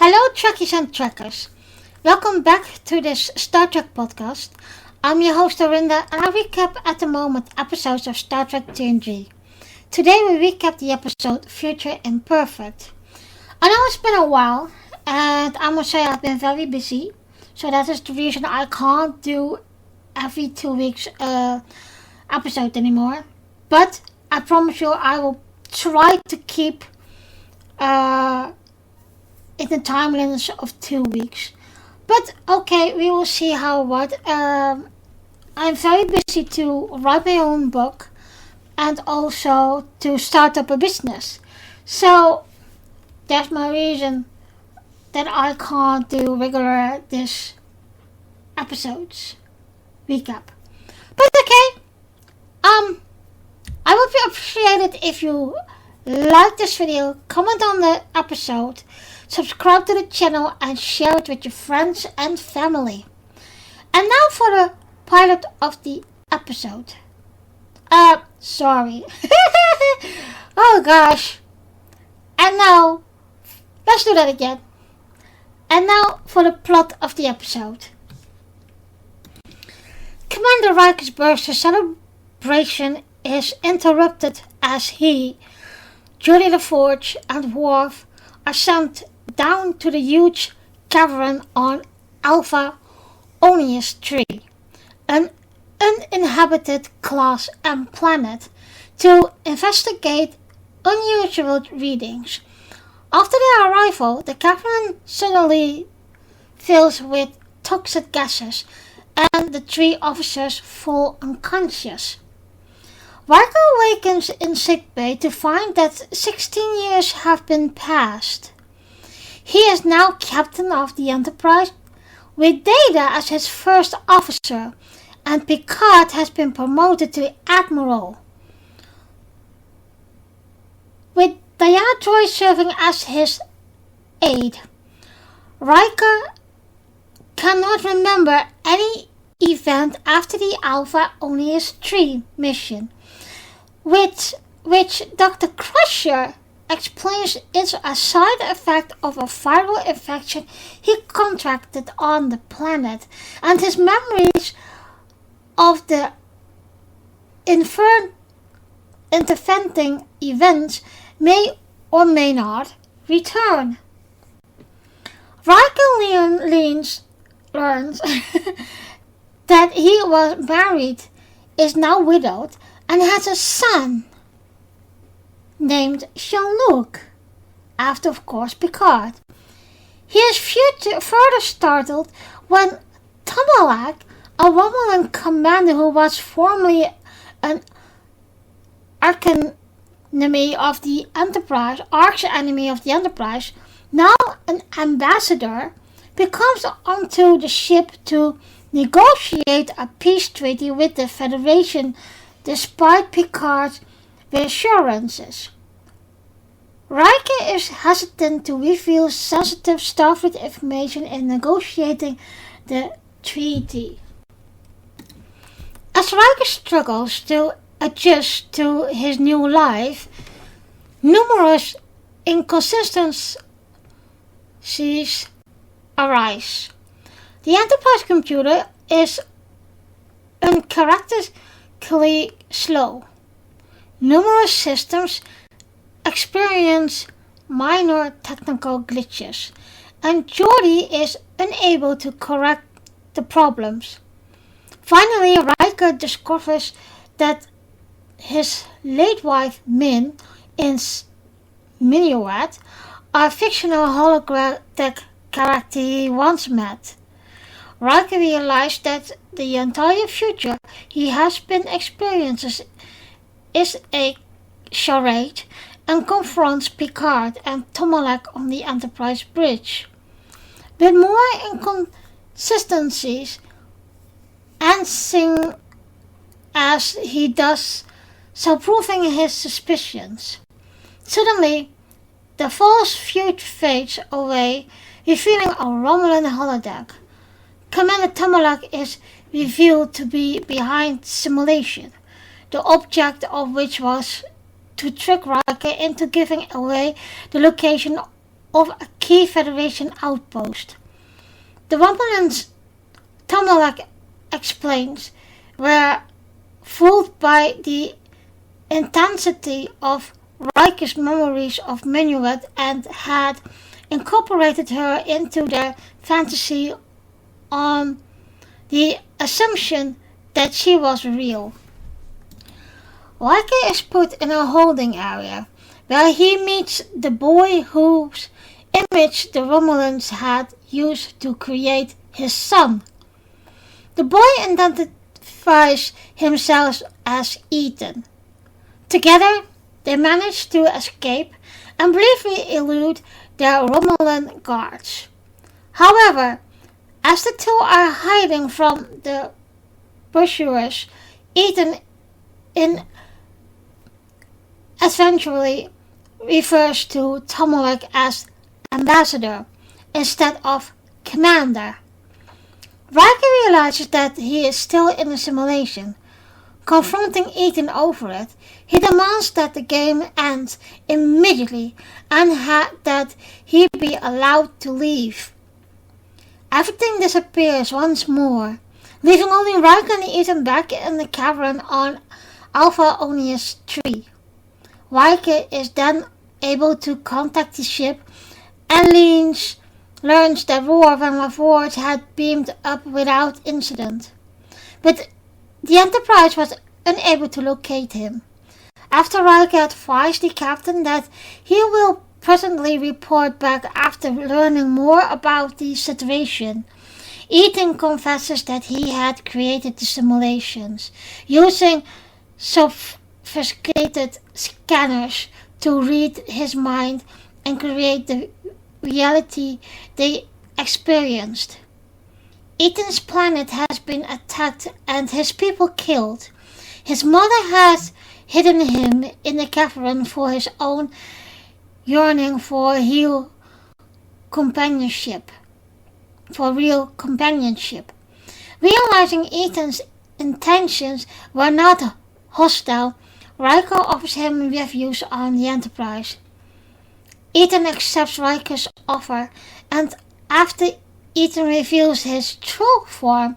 Hello, Trekkies and Trekkers. Welcome back to this Star Trek podcast. I'm your host, Arinda, and I recap at the moment episodes of Star Trek TNG. Today we recap the episode Future Imperfect. I know it's been a while, and I must say I've been very busy, so that is the reason I can't do every 2 weeks episode anymore. But I promise you I will try to keep in the time limits of 2 weeks. But okay, we will see how what. I'm very busy to write my own book and also to start up a business. So that's my reason that I can't do regular this episodes recap. But okay, I would appreciate it if you like this video, comment on the episode, subscribe to the channel and share it with your friends and family. And now for the pilot of the episode. Sorry. Oh gosh. And now, let's do that again. And now for the plot of the episode. Commander Riker's birthday celebration is interrupted as he, Geordi LaForge and Worf are sent down to the huge cavern on Alpha Onius 3, an uninhabited class M planet, to investigate unusual readings. After their arrival, the cavern suddenly fills with toxic gases and the 3 officers fall unconscious. Riker awakens in sickbay to find that 16 years have been passed. He is now captain of the Enterprise, with Data as his first officer, and Picard has been promoted to Admiral, with Diana Troy serving as his aide. Riker cannot remember any event after the Alpha Onius 3 mission, which Dr. Crusher explains is a side effect of a viral infection he contracted on the planet, and his memories of the interventing events may or may not return. Riker learns that he was married, is now widowed, and has a son named Jean-Luc, after of course Picard. He is further startled when Tomalak, a Romulan commander who was formerly an arch-enemy of the Enterprise, now an ambassador, becomes onto the ship to negotiate a peace treaty with the Federation despite Picard's reassurances. Riker is hesitant to reveal sensitive Starfleet information in negotiating the treaty. As Riker struggles to adjust to his new life, numerous inconsistencies arise. The Enterprise computer is uncharacteristically slow. Numerous systems experience minor technical glitches, and Geordi is unable to correct the problems. Finally, Riker discovers that his late wife Min in Minuet, a fictional holographic character he once met. Riker realizes that the entire future he has been experiencing is a charade and confronts Picard and Tomalak on the Enterprise bridge. With more inconsistencies and sing as he does so, proving his suspicions. Suddenly, the false future fades away, revealing a Romulan holodeck. Commander Tomalak is revealed to be behind simulation, the object of which was to trick Riker into giving away the location of a key Federation outpost. The Romulans, Tomalak explains, were fooled by the intensity of Riker's memories of Minuet and had incorporated her into their fantasy on the assumption that she was real. Riker is put in a holding area where he meets the boy whose image the Romulans had used to create his son. The boy identifies himself as Ethan. Together, they manage to escape and briefly elude their Romulan guards. However, as the two are hiding from the pursuers, Ethan eventually refers to Tomalak as ambassador instead of commander. Riker realizes that he is still in a simulation. Confronting Ethan over it, he demands that the game ends immediately and that he be allowed to leave. Everything disappears once more, leaving only Riker and Ethan back in the cavern on Alpha Onius 3. Riker is then able to contact the ship and learns that Worf and LaForge had beamed up without incident. But the Enterprise was unable to locate him. After Riker advised the captain that he will presently report back after learning more about the situation, Ethan confesses that he had created the simulations using sophisticated scanners to read his mind and create the reality they experienced. Ethan's planet has been attacked and his people killed. His mother has hidden him in the cavern for his own yearning for real companionship. Realizing Ethan's intentions were not hostile, Riker offers him refuge on the Enterprise. Ethan accepts Riker's offer, and after Ethan reveals his true form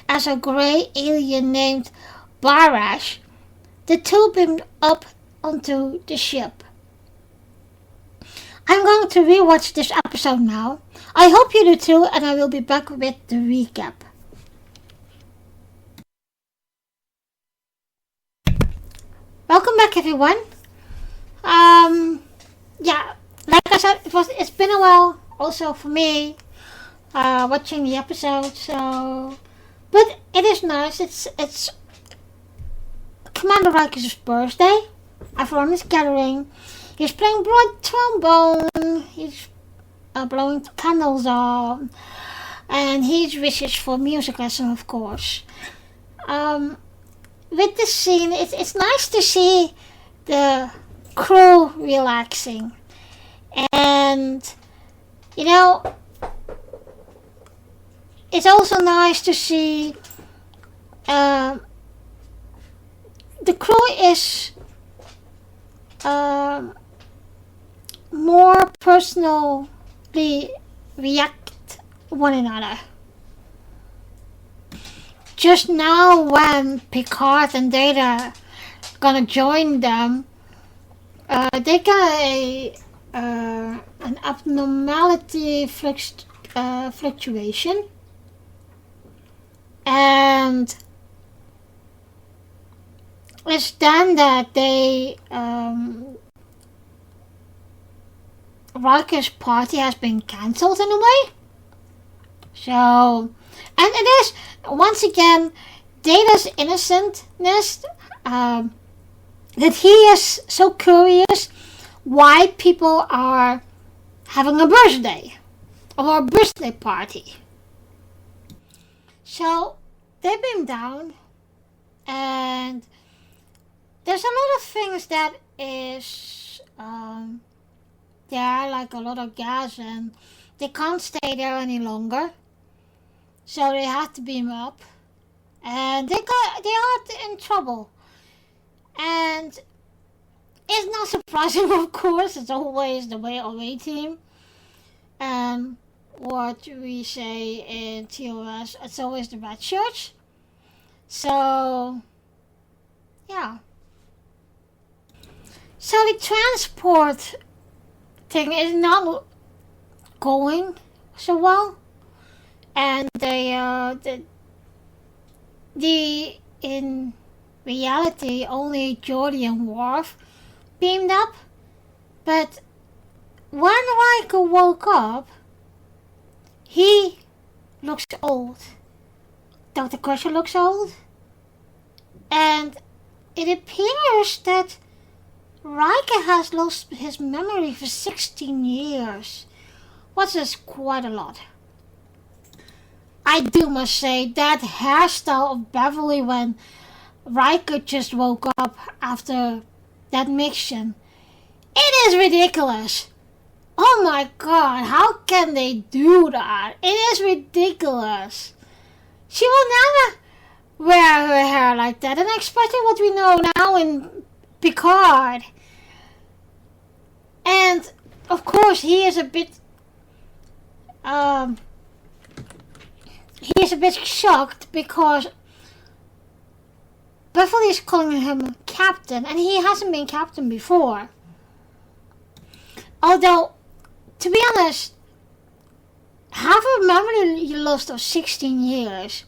as a grey alien named Barash, the two beam up onto the ship. I'm going to rewatch this episode now. I hope you do too, and I will be back with the recap. Welcome back, everyone. Like I said, it's been a while also for me watching the episode. So, but it is nice. It's Commander Riker's birthday. Everyone is gathering. He's playing broad trombone. He's blowing candles on, and he wishes for music lesson, of course. With this scene, it's nice to see the crew relaxing, and it's also nice to see the crew is more personally react one another. Just now when Picard and Data gonna join them, they got an abnormality fluctuation, and it's then that they Riker's party has been cancelled in a way. So, and it is once again Data's innocentness, that he is so curious why people are having a birthday or a birthday party. So they beam down, and there's a lot of things that is there, like a lot of gas, and they can't stay there any longer. So they had to beam up, and they are in trouble. And it's not surprising, of course. It's always the way away team. what we say in TOS, it's always the red shirts. So, yeah. So the transport thing is not going so well, and the in reality only Geordi and Worf beamed up, but when Riker woke up, he looks old. Dr. Crusher looks old, and it appears that Riker has lost his memory for 16 years, which is quite a lot. I do must say that hairstyle of Beverly when Riker just woke up after that mission, it is ridiculous. Oh my god, how can they do that? It is ridiculous. She will never wear her hair like that, and especially what we know now in Picard. And of course he is a bit shocked because Beverly is calling him captain, and he hasn't been captain before. Although, to be honest, half a memory lost of 16 years.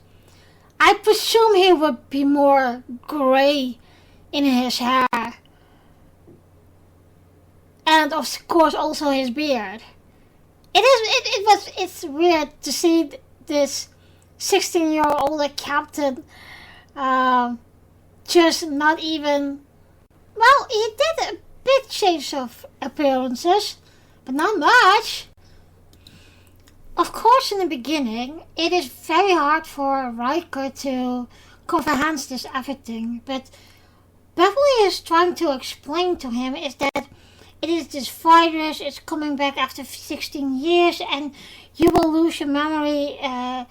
I presume he would be more grey in his hair. And of course also his beard. It's weird to see this 16-year-old captain just not even... Well, he did a bit change of appearances, but not much. Of course, in the beginning, it is very hard for Riker to comprehend this everything, but Beverly is trying to explain to him is that it is this virus, it's coming back after 16 years, and you will lose your memory at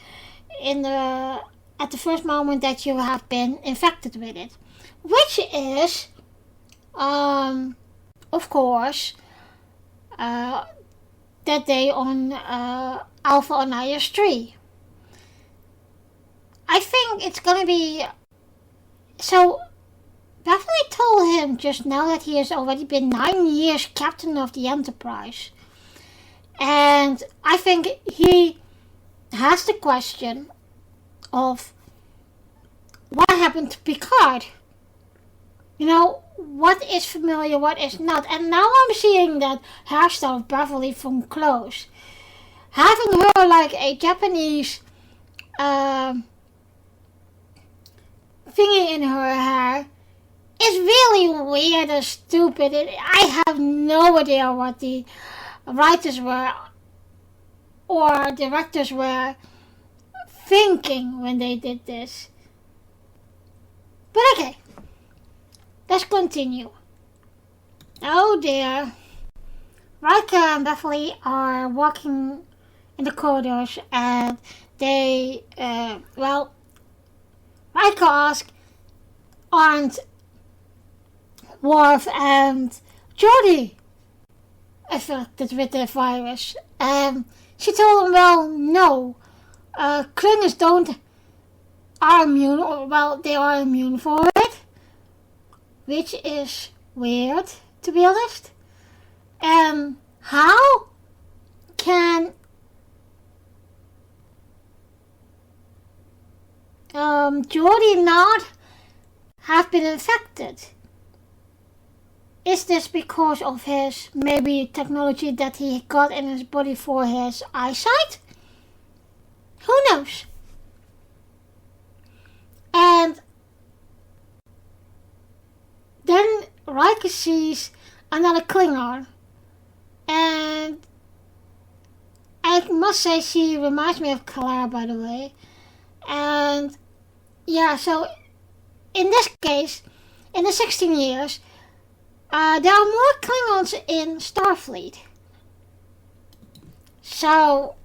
the first moment that you have been infected with it. Which is, of course, that day on Alpha Onias 3. I think it's gonna be... So, Beverly told him just now that he has already been 9 years captain of the Enterprise. And I think he has the question of what happened to Picard. You know, what is familiar, what is not. And now I'm seeing that hairstyle of Beverly from close. Having her like a Japanese thingy in her hair is really weird and stupid. I have no idea what the writers were or directors were thinking when they did this. But okay, let's continue. Oh dear. Riker and Beverly are walking in the corridors, and they, Riker asks, aren't Worf and Geordi affected with the virus? She told him, well, no. Klingons are immune, or well, they are immune for it, which is weird, to be honest. How can Geordi not have been infected? Is this because of his maybe technology that he got in his body for his eyesight? Who knows? And then Riker sees another Klingon, and I must say she reminds me of Clara, by the way. And yeah, so in this case, in the 16 years, there are more Klingons in Starfleet. So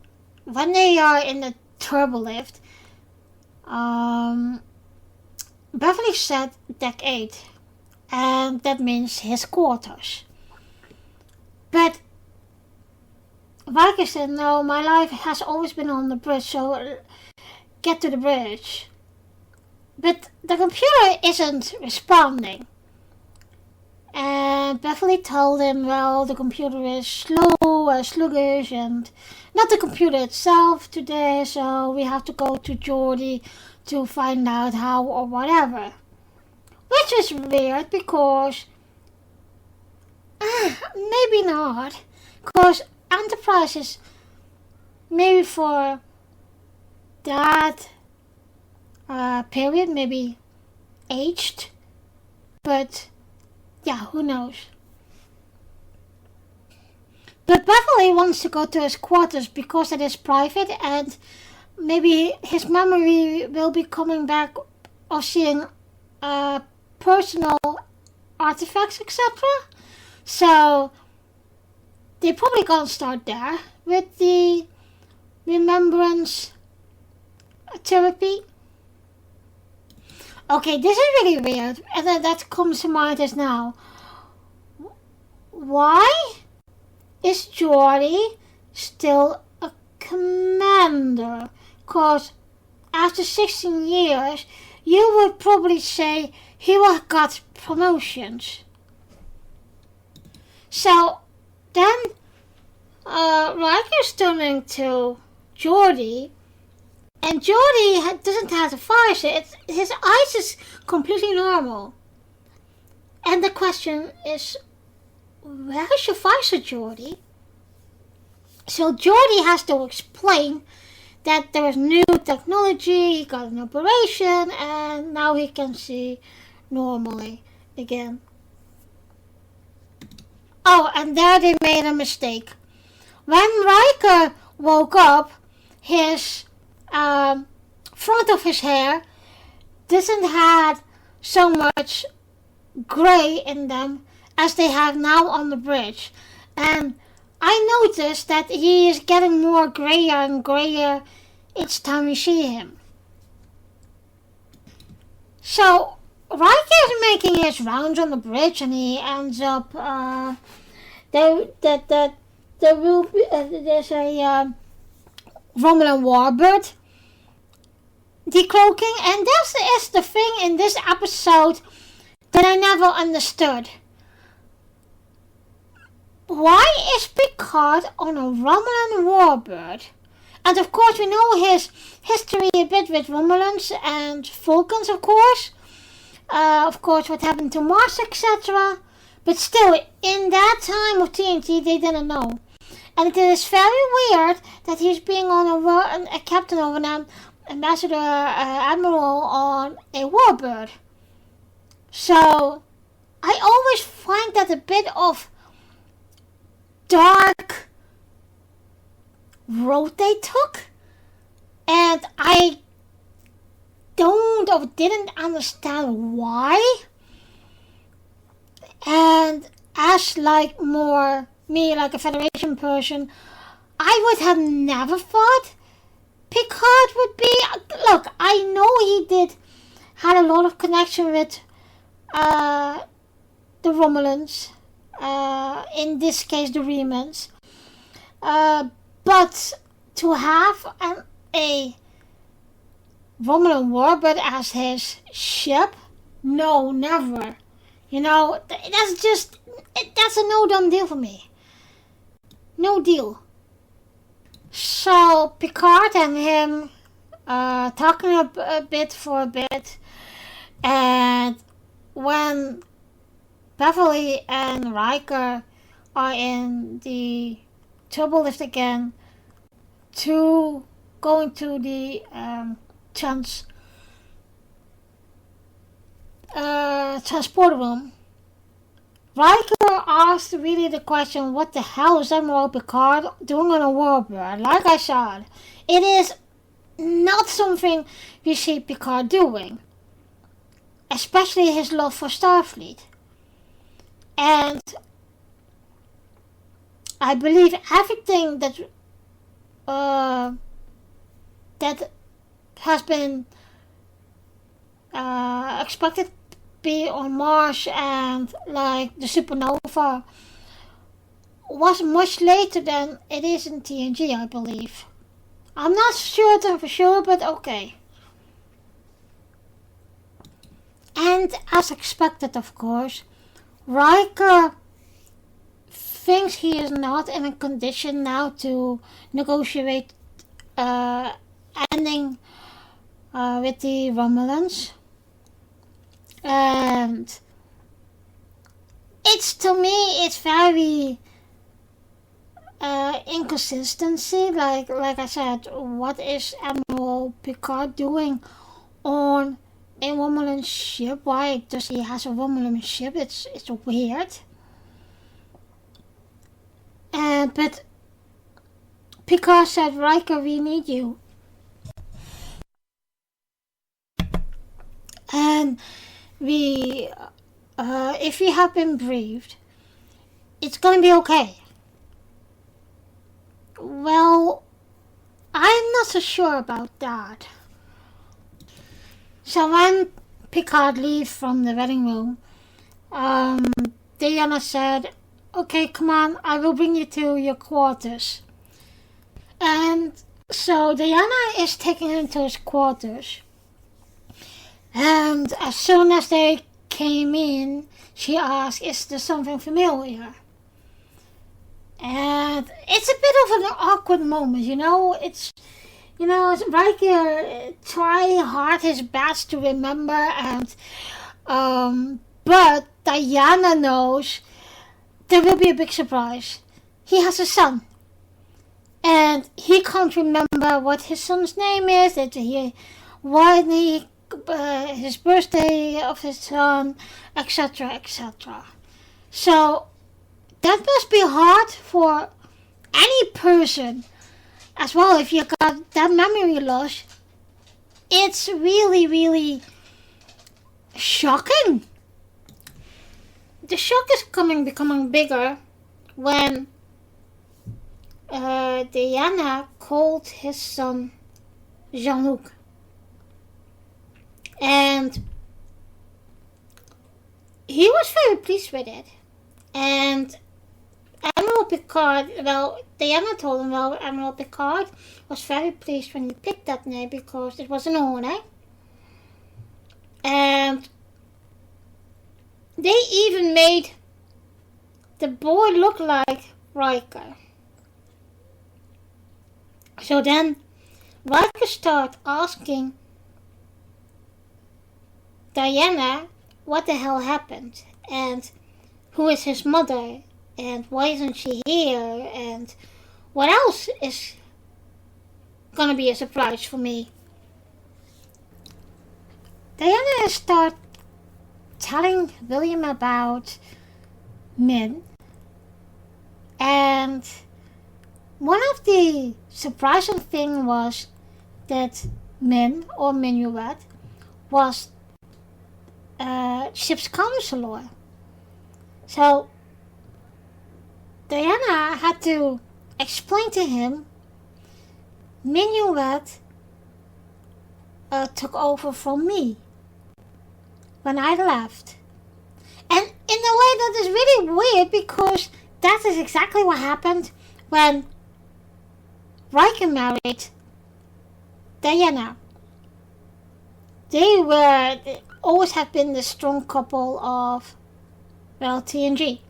when they are in the turbolift, Beverly said deck 8, and that means his quarters. But Riker said, no, my life has always been on the bridge, so get to the bridge. But the computer isn't responding. And Beverly told him, well, the computer is slow, sluggish, and not the computer itself today, so we have to go to Geordi to find out how or whatever. Which is weird because, maybe not, because Enterprise is maybe for that period, maybe aged, but yeah, who knows. But Beverly wants to go to his quarters because it is private and maybe his memory will be coming back of seeing personal artifacts, etc. So they're probably gonna start there with the remembrance therapy. Okay, this is really weird, and that comes to mind is now. Why is Geordi still a commander? Because after 16 years, you would probably say he would have got promotions. So then Riker's turning to Geordi, and Geordi doesn't have a visor. His eyes is completely normal. And the question is, where is your visor, Geordi? So Geordi has to explain that there is new technology, he got an operation, and now he can see normally again. Oh, and there they made a mistake. When Riker woke up, his front of his hair doesn't have so much grey in them as they have now on the bridge. And I noticed that he is getting more grayer and grayer each time we see him. So Riker is making his rounds on the bridge, and he ends up there's a Romulan warbird decloaking, and this is the thing in this episode that I never understood. Why is Picard on a Romulan warbird? And of course we know his history a bit with Romulans and Vulcans, of course. Of course what happened to Mars, etc. But still, in that time of TNT, they didn't know. And it is very weird that he's being on a captain of an ambassador, admiral on a warbird. So I always find that a bit of dark road they took, and I don't or didn't understand why. And as like more me, like a Federation person, I would have never thought Picard would be. Look, I know he had a lot of connection with the Romulans, in this case the Remans, but to have a Romulan warbird as his ship, no, never. You know, that's a no done deal for me. No deal. So Picard and him talking a bit for a bit, and when Beverly and Riker are in the turbo lift again to going to the transport room, Riker asked really the question, what the hell is Admiral Picard doing on a warbird? Like I said, it is not something we see Picard doing, especially his love for Starfleet. And I believe everything that has been expected to be on Mars, and like the supernova, was much later than it is in TNG, I believe. I'm not certain for sure, but okay. And as expected, of course, Riker thinks he is not in a condition now to negotiate ending with the Romulans. And to me, it's very inconsistency. Like I said, what is Admiral Picard doing on a Romulan ship? Why does he have a Romulan ship? It's weird. But Picard said, Riker, we need you. And if we have been briefed, it's gonna be okay. Well, I'm not so sure about that. So when Picard leaves from the wedding room, Diana said, okay, come on, I will bring you to your quarters. And so Diana is taking him to his quarters. And as soon as they came in, she asked, is there something familiar? And it's a bit of an awkward moment, It's Riker trying hard his best to remember, and but Diana knows there will be a big surprise. He has a son, and he can't remember what his son's name is. His birthday of his son, etc., etc. So that must be hard for any person as well. If you got that memory loss, it's really, really shocking. The shock is becoming bigger when Diana called his son Jean-Luc. And he was very pleased with it. And Admiral Picard, Diana told him, Admiral Picard was very pleased when he picked that name because it was an honor. And they even made the boy look like Riker. So then Riker started asking Diana what the hell happened, and who is his mother, and why isn't she here, and what else is gonna be a surprise for me. Diana started telling William about Min, and one of the surprising things was that Min, or Minuet, was ship's counselor. So Diana had to explain to him Minuet took over from me when I left. And in a way that is really weird, because that is exactly what happened when Riker married Diana. They always have been the strong couple of, TNG.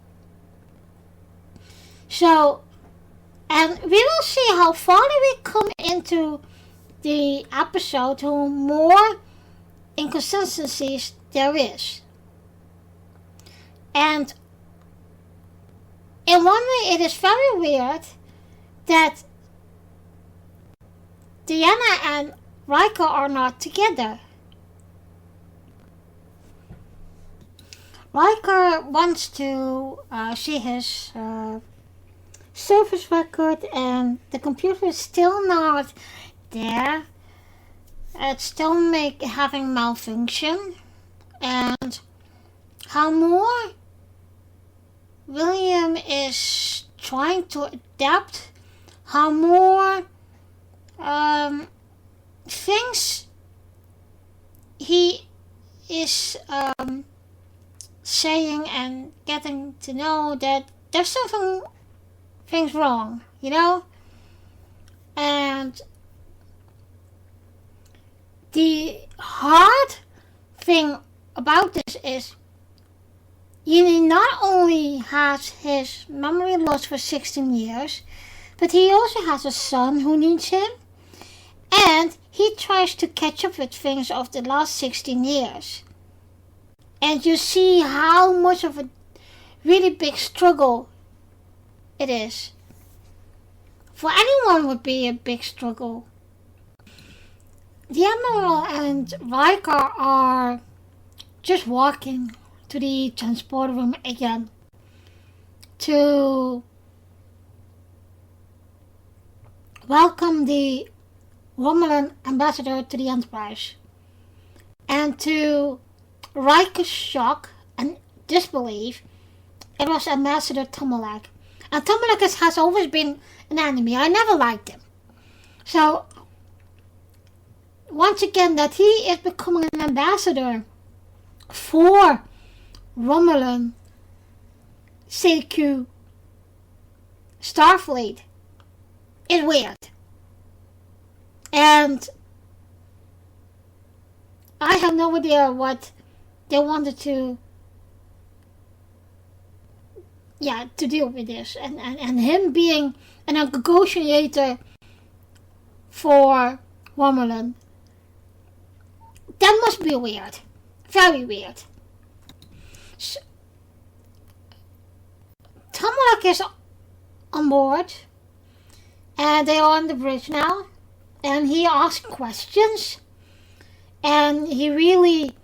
So, and we will see how far we come into the episode, how more inconsistencies there is. And in one way, it is very weird that Diana and Riker are not together. Riker wants to see his service record, and the computer is still not there. It's still having malfunction. And how more William is trying to adapt, how more things he is saying and getting to know that there's something things wrong, you know? And the hard thing about this is he not only has his memory lost for 16 years, but he also has a son who needs him. And he tries to catch up with things of the last 16 years. And you see how much of a really big struggle it is. For anyone would be a big struggle. The Admiral and Riker are just walking to the transporter room again to welcome the Romulan ambassador to the Enterprise. And to Riker's shock and disbelief, it was Ambassador Tomalak. And Tomalak has always been an enemy. I never liked him. So, once again, that he is becoming an ambassador for Romulan CQ Starfleet is weird. And I have no idea what they wanted to deal with this. And him being a negotiator for Romulan, that must be weird. Very weird. So, Tomalak is on board, and they are on the bridge now, and he asks questions, and he really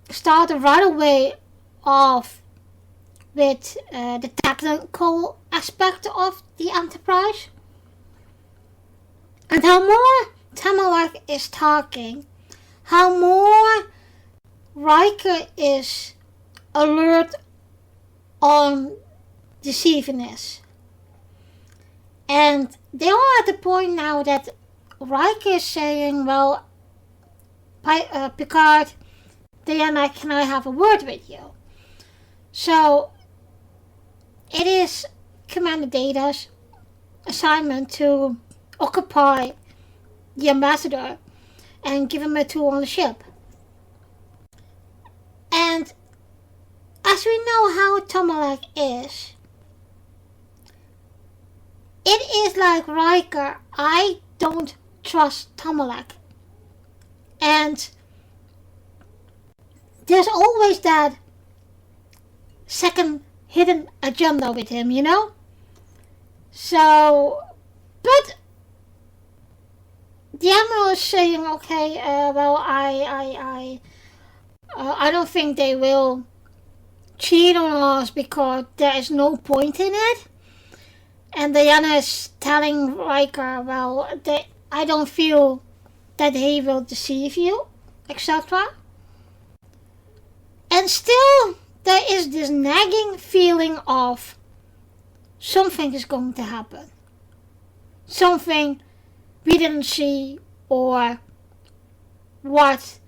started right away off with the technical aspect of the Enterprise. And how more Tomalak is talking, how more Riker is alert on deceivingness. And they are at the point now that Riker is saying, well, Picard, Diana, can I have a word with you? So, it is Commander Data's assignment to occupy the ambassador and give him a tour on the ship. And as we know how Tomalak is, it is like Riker, I don't trust Tomalak. And there's always that second hidden agenda with him, you know? So, but the Admiral is saying, okay, well, I don't think they will cheat on us because there is no point in it. And Diana is telling Riker, well, I don't feel that he will deceive you, etc. And still, there is this nagging feeling of something is going to happen. Something we didn't see, or what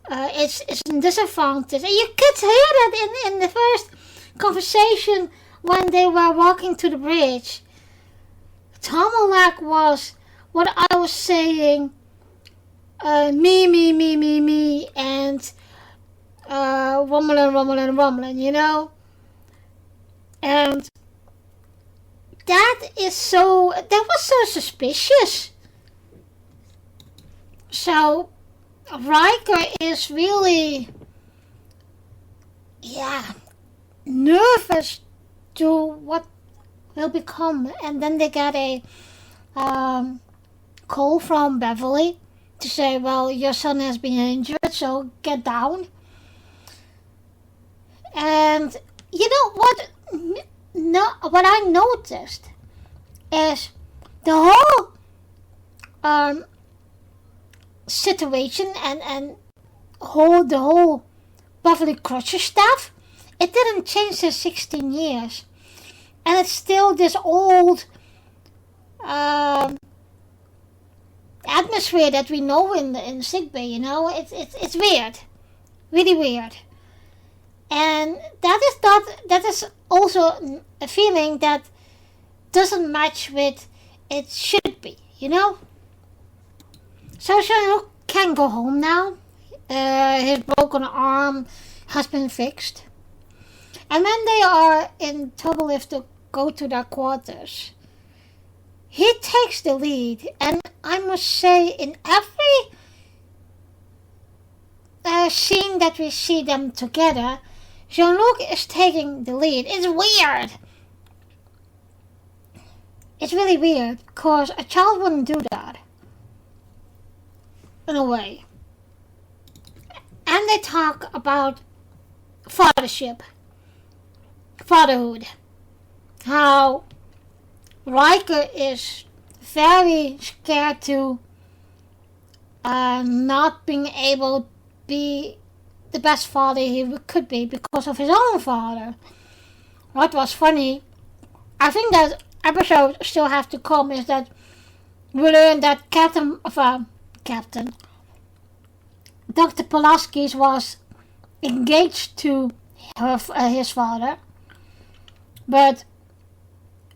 it's a disadvantage. And you could hear that in the first conversation when they were walking to the bridge. Tomalak was what I was saying, me, and Romulan, you know? And that was so suspicious. So, Riker is really, nervous to what will become. And then they get a call from Beverly to say, well, your son has been injured, so get down. And you know what? What I noticed is the whole situation and the whole Beverly Crusher stuff. It didn't change in 16 years, and it's still this old atmosphere that we know in sickbay. You know, it's weird, really weird. And that is also a feeling that doesn't match with it should be, you know? So Jean-Luc can go home now. His broken arm has been fixed. And when they are in Turbolift to go to their quarters, he takes the lead. And I must say, in every scene that we see them together, Jean-Luc is taking the lead. It's weird. It's really weird, because a child wouldn't do that. In a way. And they talk about fatherhood. How Riker is very scared to not being able to be the best father he could be because of his own father. What was funny, I think that episode still have to come, is that we learned that Captain Dr. Pulaski was engaged to his father, but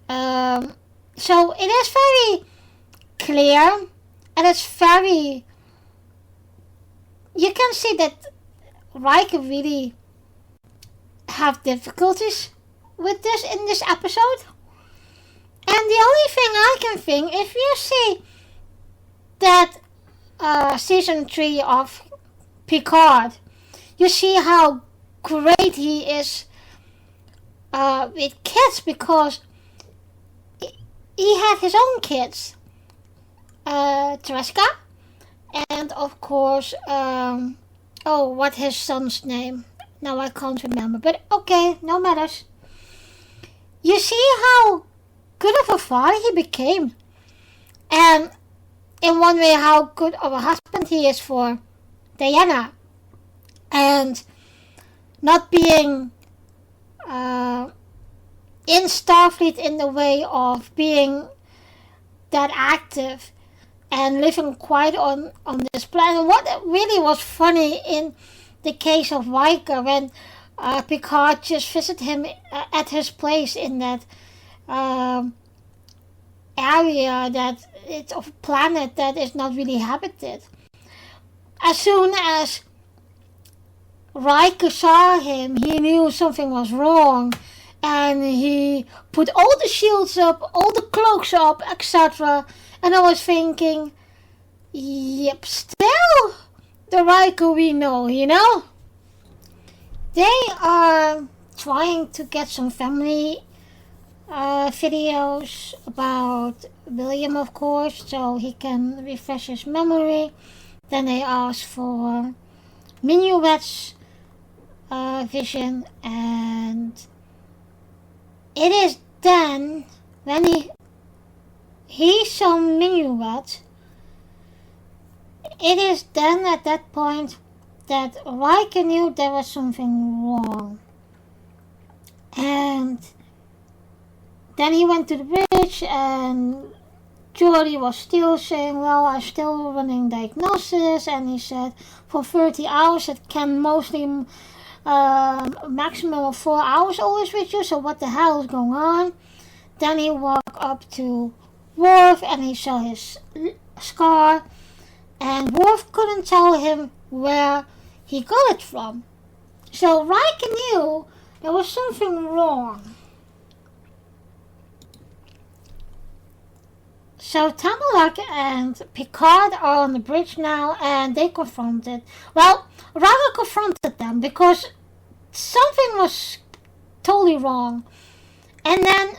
so it is very clear, and it's very, you can see that Riker really have difficulties with this in this episode. And the only thing I can think, if you see that season 3 of Picard, you see how great he is with kids, because he had his own kids, Tresca, and of course, what his son's name? Now I can't remember, but okay, no matters. You see how good of a father he became, and in one way how good of a husband he is for Diana, and not being in Starfleet in the way of being that active and living quite on this planet. What really was funny in the case of Riker, when Picard just visited him at his place in that area that it's of a planet that is not really habited. As soon as Riker saw him, he knew something was wrong, and he put all the shields up, all the cloaks up, etc. And I was thinking, yep, still the Riker we know, you know? They are trying to get some family videos about William, of course, so he can refresh his memory. Then they ask for Minuet's vision, and it is then when he saw Minuet, it is then at that point that Riker knew there was something wrong. And then he went to the bridge, and Geordi was still saying, well, I'm still running diagnosis, and he said for 30 hours it can mostly maximum of 4 hours always with you, so what the hell is going on? Then he walked up to Worf and he saw his scar, and Worf couldn't tell him where he got it from. So Riker knew there was something wrong. So Tamalak and Picard are on the bridge now, and they confronted. Well, Riker confronted them because something was totally wrong. And then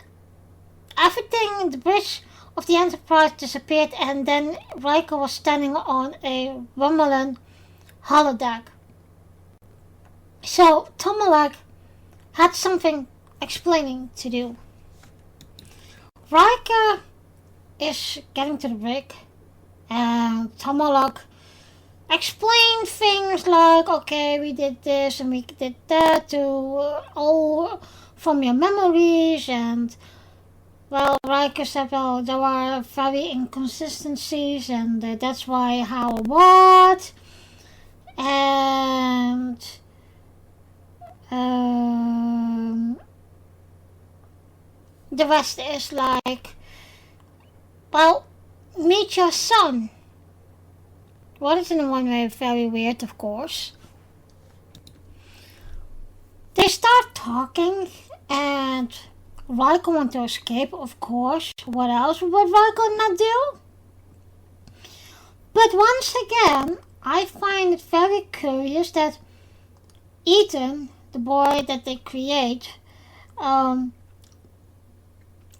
everything, the bridge of the Enterprise disappeared, and then Riker was standing on a Romulan holodeck. So Tamalak had something explaining to do. Riker is getting to the brig, and Tamalak explained things like, okay, we did this and we did that to all from your memories, and well, Riker said, well, there were very inconsistencies, and that's why how what, and the rest is like, well, meet your son. Well, it's in one way very weird, of course. They start talking, and Riker wants to escape, of course. What else would Riker not do? But once again, I find it very curious that Ethan, the boy that they create,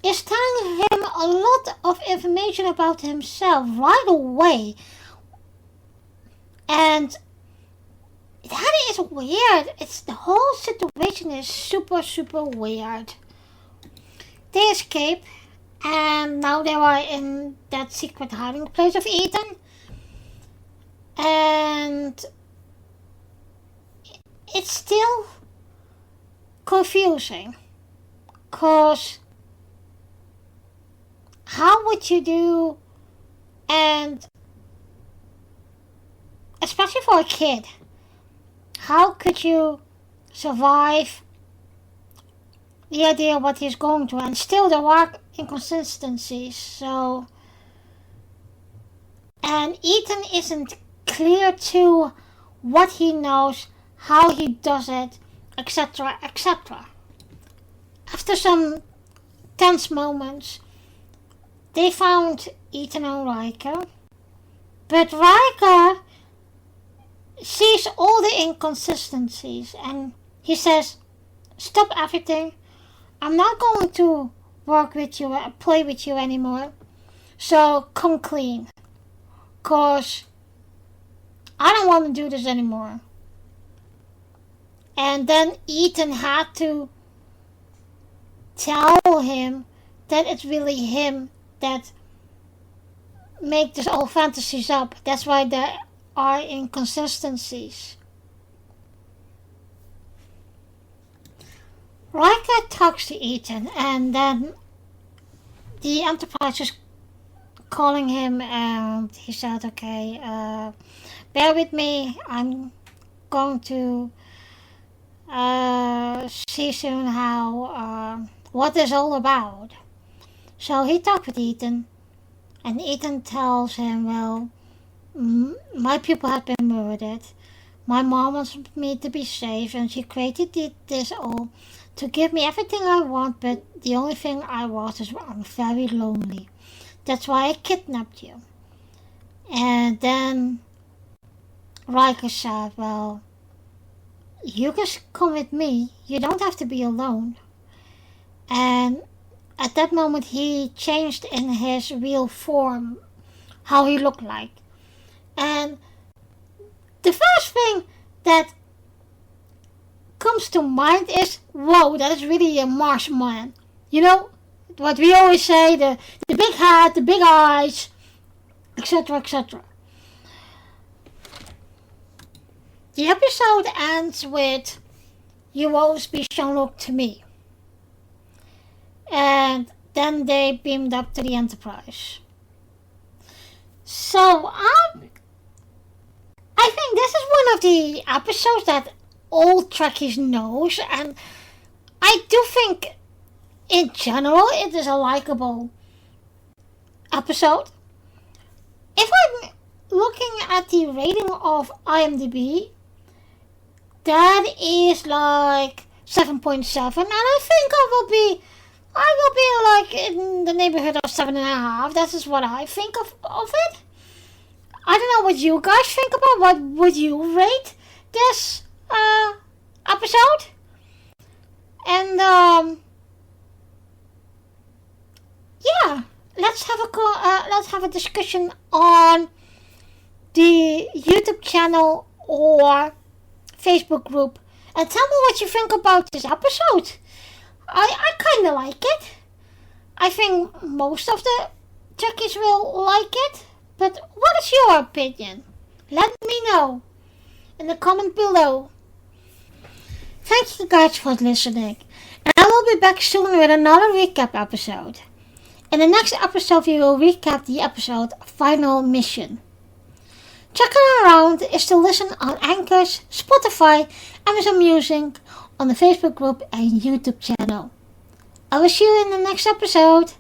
is telling him a lot of information about himself right away. And that is weird. The whole situation is super, super weird. They escape, and now they are in that secret hiding place of Ethan. And it's still confusing, cause how would you do, and especially for a kid, how could you survive the idea of what he's going to, and still there are inconsistencies, so, and Ethan isn't clear to what he knows, how he does it, etc., etc. After some tense moments, they found Ethan and Riker, but Riker sees all the inconsistencies and he says, stop everything, I'm not going to work with you, play with you anymore, so come clean, cause I don't want to do this anymore. And then Ethan had to tell him that it's really him that make this all fantasies up. That's why there are inconsistencies. Riker talks to Ethan, and then the Enterprise is calling him, and he said, okay, bear with me, I'm going to see soon how what it's all about. So he talked with Ethan, and Ethan tells him, well, my people have been murdered, my mom wants me to be safe, and she created this all to give me everything I want, but the only thing I want is I'm very lonely. That's why I kidnapped you. And then Riker said, well, you can come with me, you don't have to be alone. And at that moment he changed in his real form, how he looked like. And the first thing that comes to mind is, whoa, that is really a Martian. You know, what we always say, the big hat, the big eyes, etc., etc. The episode ends with, you will always be Jean-Luc to me. And then they beamed up to the Enterprise. So, I think this is one of the episodes that all Trekkies knows, and I do think in general it is a likable episode. If I'm looking at the rating of IMDb, that is like 7.7, and I think I will be like in the neighborhood of 7.5. That is what I think of it. I don't know what you guys think about. What would you rate this episode? And yeah, let's have a discussion on the YouTube channel or Facebook group, and tell me what you think about this episode. I kind of like it. I think most of the Trekkies will like it, but what is your opinion? Let me know in the comment below. Thank you guys for listening, and I will be back soon with another recap episode. In the next episode we will recap the episode Final Mission. Checking around is to listen on Anchor, Spotify, Amazon Music, on the Facebook group and YouTube channel. I will see you in the next episode.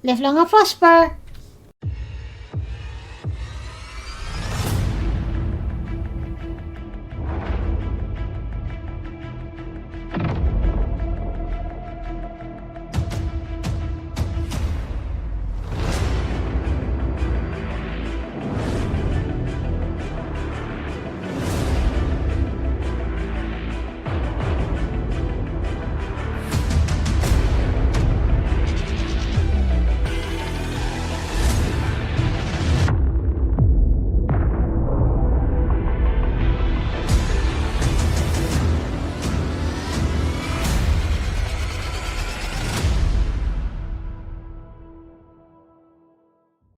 Live long and prosper.